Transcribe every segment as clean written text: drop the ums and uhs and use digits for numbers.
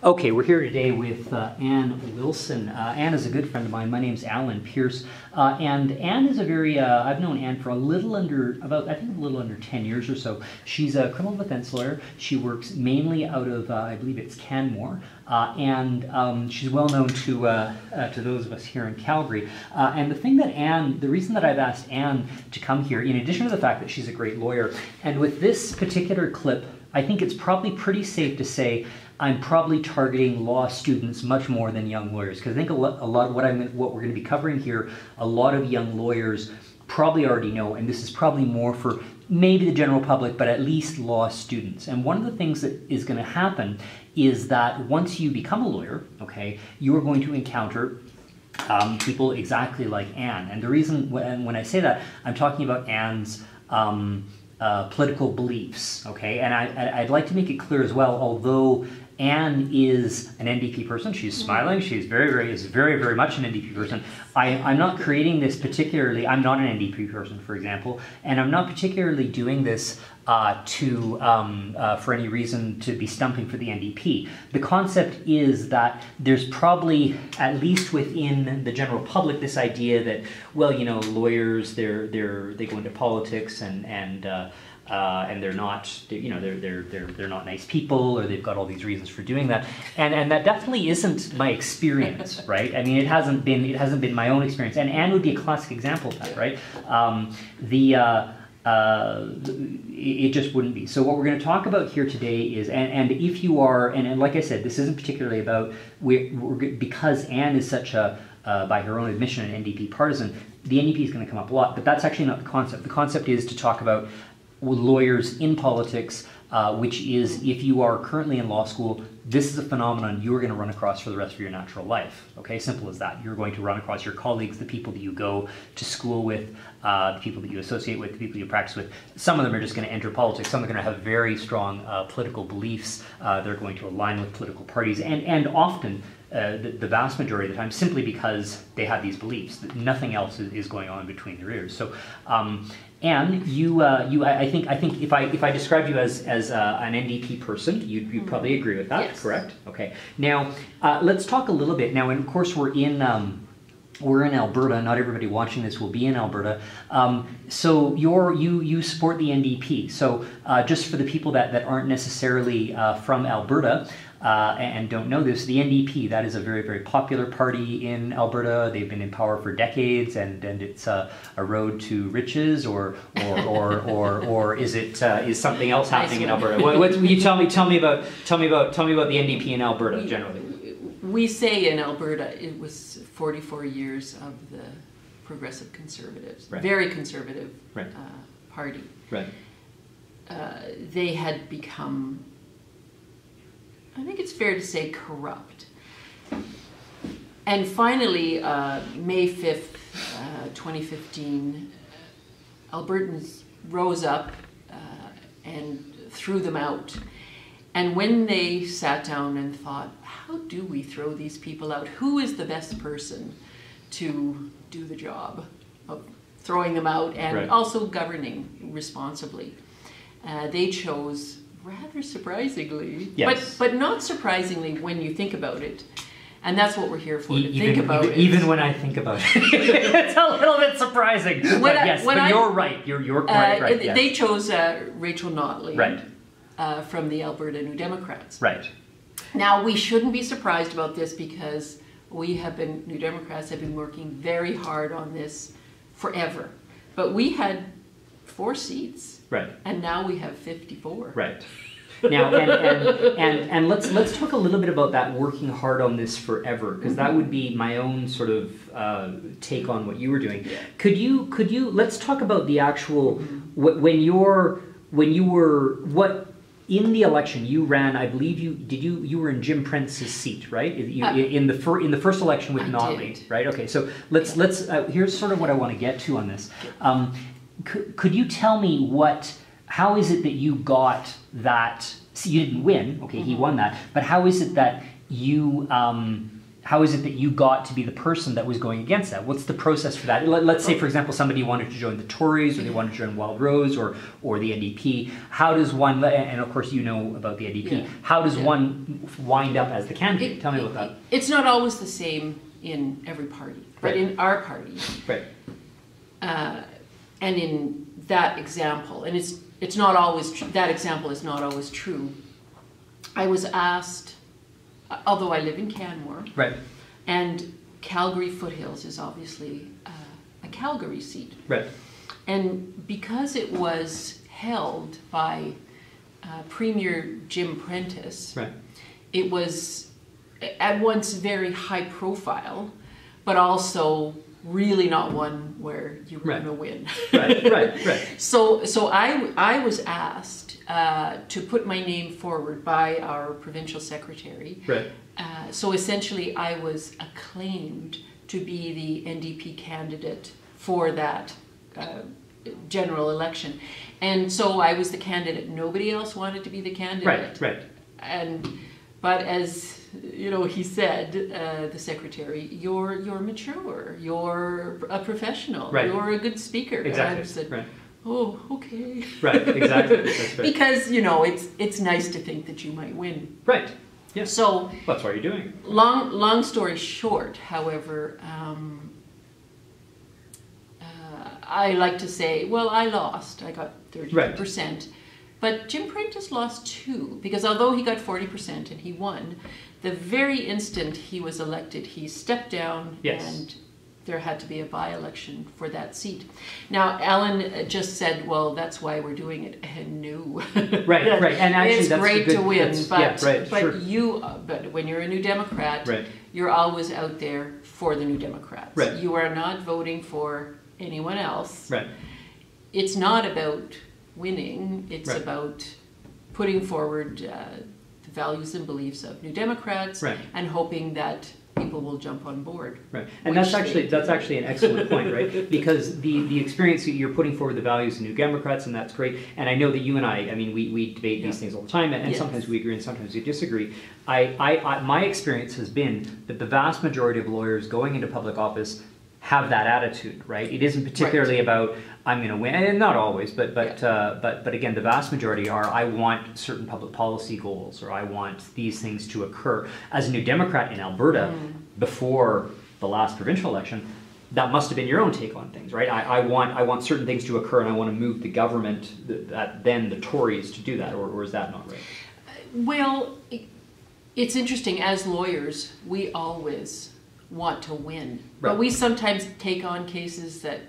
Okay, we're here today with Ann Wilson. Ann is a good friend of mine. My name's Alan Pierce. And Ann is a very, I've known Ann for a little under, I think a little under 10 years or so. She's a criminal defense lawyer. She works mainly out of, I believe it's Canmore. And she's well known to those of us here in Calgary. And the reason that I've asked Ann to come here, in addition to the fact that she's a great lawyer, and with this particular clip, I think it's probably pretty safe to say I'm probably targeting law students much more than young lawyers, because I think a lot of what we're going to be covering here, a lot of young lawyers probably already know, and this is probably more for maybe the general public, but at least law students. And one of the things that is going to happen is that once you become a lawyer, okay, you are going to encounter people exactly like Ann. And the reason when I say that, I'm talking about Ann's political beliefs, okay? And I'd like to make it clear as well, although Ann is an NDP person, she's smiling, she's very much an NDP person. I'm not creating this particularly, I'm not an NDP person, for example, and I'm not particularly doing this for any reason to be stumping for the NDP. The concept is that there's probably, at least within the general public, this idea that, well, you know, lawyers, they go into politics and they're not, you know, they're not nice people, or they've got all these reasons for doing that, and that definitely isn't my experience, right? I mean, it hasn't been my own experience, and Ann would be a classic example of that, right? It just wouldn't be. So what we're going to talk about here today is, and if you are, and like I said, this isn't particularly about, because Ann is such a, by her own admission, an NDP partisan, the NDP is going to come up a lot, but that's actually not the concept. The concept is to talk about lawyers in politics, which is, if you are currently in law school, this is a phenomenon you're going to run across for the rest of your natural life. Okay, simple as that. You're going to run across your colleagues, the people that you go to school with, the people that you associate with, the people you practice with. Some of them are just going to enter politics. Some are going to have very strong political beliefs. They're going to align with political parties, and often, the vast majority of the time, simply because they have these beliefs. That nothing else is going on between their ears. So, and I think if I described you as an NDP person, you'd probably agree with that. Yes. Correct? Okay. Now, let's talk a little bit now. And of course, we're in Alberta. Not everybody watching this will be in Alberta. So you support the NDP. So just for the people that aren't necessarily from Alberta and don't know this, the NDP, that is a very popular party in Alberta. They've been in power for decades, and it's a road to riches, or is something else happening in Alberta? What you tell me about the NDP in Alberta generally? We say in Alberta it was 44 years of the Progressive Conservatives, right. Very conservative, right. Party. Right. They had become, I think it's fair to say, corrupt. And finally, May 5th, 2015, Albertans rose up and threw them out. And when they sat down and thought, how do we throw these people out? Who is the best person to do the job of throwing them out and right. also governing responsibly? They chose, rather surprisingly, yes. but not surprisingly when you think about it. And that's what we're here for, to think about it. Even when I think about it, it's a little bit surprising. You're right. You're quite right. Yes. They chose Rachel Notley. Right. From the Alberta New Democrats. Right. Now, we shouldn't be surprised about this, because New Democrats have been working very hard on this forever. But we had 4 seats. Right. And now we have 54. Right. Now, and let's talk a little bit about that, working hard on this forever, because that would be my own sort of take on what you were doing. Yeah. Could you let's talk about the actual when you were in the election you ran. I believe you were in Jim Prence's seat, right? In the first election with Notley, right? Okay, so let's here's sort of what I want to get to on this. Could you tell me how is it that you got that? See, you didn't win, okay? He won that, but how is it that you how is it that you got to be the person that was going against that? What's the process for that? Let's say, for example, somebody wanted to join the Tories, or they wanted to join Wild Rose, or the NDP. How does one, and of course you know about the NDP, Yeah. how does one wind up as the candidate? Tell me about that. It's not always the same in every party, but Right. in our party, Right. and in that example, and it's not always that example is not always true. I was asked, although I live in Canmore, Right. and Calgary Foothills is obviously a Calgary seat, Right. and because it was held by Premier Jim Prentice, Right. it was at once very high profile, but also really not one where you were Right. going to win. Right. Right. Right. So I was asked to put my name forward by our provincial secretary. Right. So essentially, I was acclaimed to be the NDP candidate for that general election, and so I was the candidate. Nobody else wanted to be the candidate. Right. Right. But as you know, he said, the secretary, you're mature, you're a professional, Right. you're a good speaker. Exactly. And I said, Right. oh, okay. Right. Exactly. That's right. Because it's nice to think that you might win. Right. Yes. So That's why you're doing it. long story short, however, I like to say, well, I lost. I got 30%. But Jim Prentice lost too, because although he got 40% and he won, the very instant he was elected, he stepped down. Yes. And there had to be a by-election for that seat. Now, Alan just said, well, that's why we're doing it. And no. Right, right. And actually, it's that's great good, to win, but, sure. but when you're a New Democrat, Right. you're always out there for the New Democrats. Right. You are not voting for anyone else. Right. It's not about winning. It's Right. about putting forward the values and beliefs of New Democrats, Right. and hoping that people will jump on board. Right, and that's actually an excellent point, right? Because the experience that you're putting forward, the values of New Democrats, and that's great. And I know that you and I mean, we debate these things all the time, and Yes. sometimes we agree and sometimes we disagree. My experience has been that the vast majority of lawyers going into public office have that attitude, right? It isn't particularly about I'm going to win, and not always, but again, the vast majority are I want certain public policy goals, or I want these things to occur. As a New Democrat in Alberta, before the last provincial election, that must have been your own take on things, right? I want certain things to occur, and I want to move the government, then the Tories, to do that, or is that not right? Well, it's interesting. As lawyers, we always want to win, Right. but we sometimes take on cases that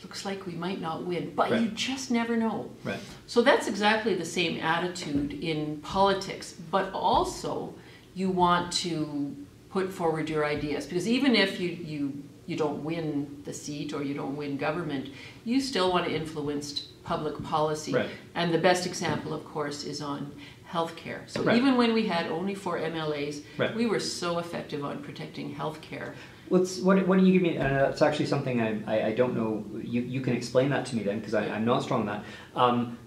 looks like we might not win, but Right. you just never know. Right. So that's exactly the same attitude in politics, but also you want to put forward your ideas, because even if you don't win the seat or you don't win government, you still want to influence public policy. Right. And the best example, of course, is on healthcare. So Right. even when we had only 4 MLAs, Right. we were so effective on protecting healthcare. Why don't you give me? It's actually something I don't know. You can explain that to me then, because I'm not strong on that.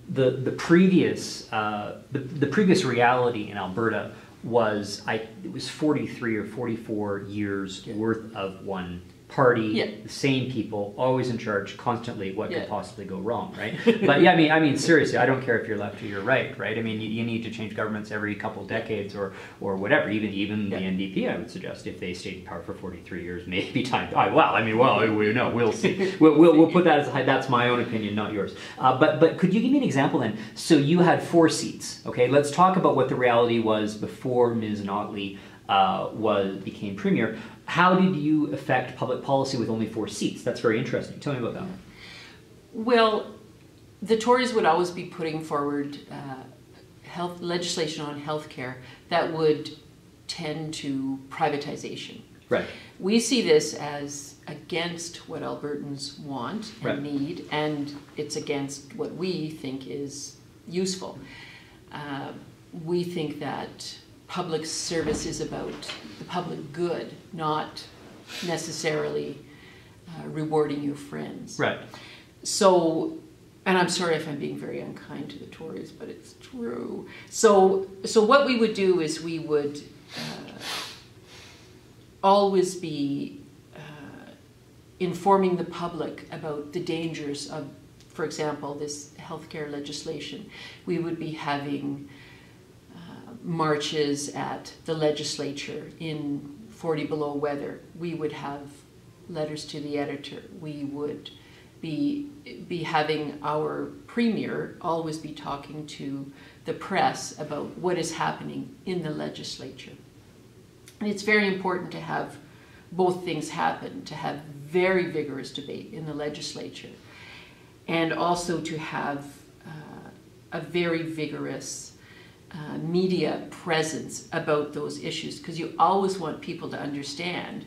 The previous reality in Alberta was it was 43 or 44 years worth of one party, Yeah. the same people, always in charge, constantly. What Yeah. could possibly go wrong, right? But yeah, I mean, seriously, I don't care if you're left or you're right, right? I mean, you need to change governments every couple of decades or whatever. Even the NDP, I would suggest, if they stayed in power for 43 years, maybe time. We'll see. We'll put that as that's my own opinion, not yours. But could you give me an example then? So you had 4 seats. Okay, let's talk about what the reality was before Ms. Notley became premier. How did you affect public policy with only 4 seats? That's very interesting. Tell me about that. Well, the Tories would always be putting forward health legislation on healthcare that would tend to privatization. Right. We see this as against what Albertans want and Right. need, and it's against what we think is useful. We think that public service is about the public good, not necessarily rewarding your friends. Right. So, and I'm sorry if I'm being very unkind to the Tories, but it's true. So what we would do is we would always be informing the public about the dangers of, for example, this healthcare legislation. We would be having marches at the legislature in 40 below weather. We would have letters to the editor. We would be having our premier always be talking to the press about what is happening in the legislature. And it's very important to have both things happen, to have very vigorous debate in the legislature, and also to have a very vigorous media presence about those issues, because you always want people to understand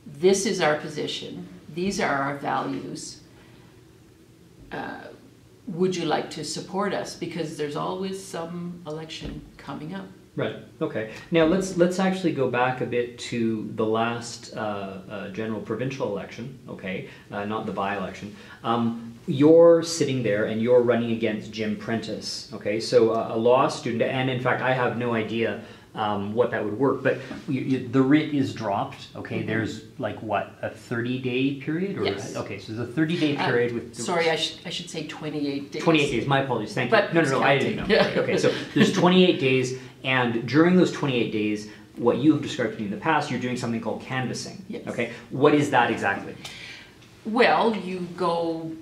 this is our position, these are our values, would you like to support us? Because there's always some election coming up. Right. Okay. Now let's actually go back a bit to the last general provincial election. Okay, not the by-election. You're sitting there and you're running against Jim Prentice. Okay, so a law student, and in fact, I have no idea what that would work. But the writ is dropped. Okay, Mm-hmm. there's like what, a 30-day period? Or, Yes. Okay, so there's a 30-day period with. Sorry, I should say 28 days. 28 days. My apologies. Thank you. But No, I didn't know. Right, okay, so there's 28 days. And during those 28 days, what you have described to me in the past, you're doing something called canvassing. Yes. Okay, what is that exactly? Well, you go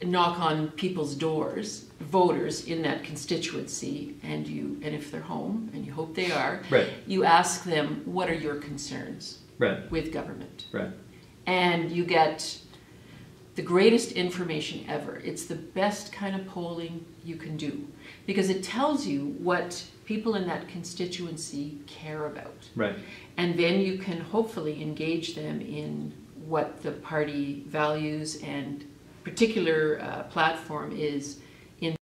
knock on people's doors, voters in that constituency, and if they're home, and you hope they are, Right. you ask them, what are your concerns Right. with government? Right. And you get the greatest information ever. It's the best kind of polling you can do, because it tells you what people in that constituency care about. Right. And then you can hopefully engage them in what the party values and particular platform is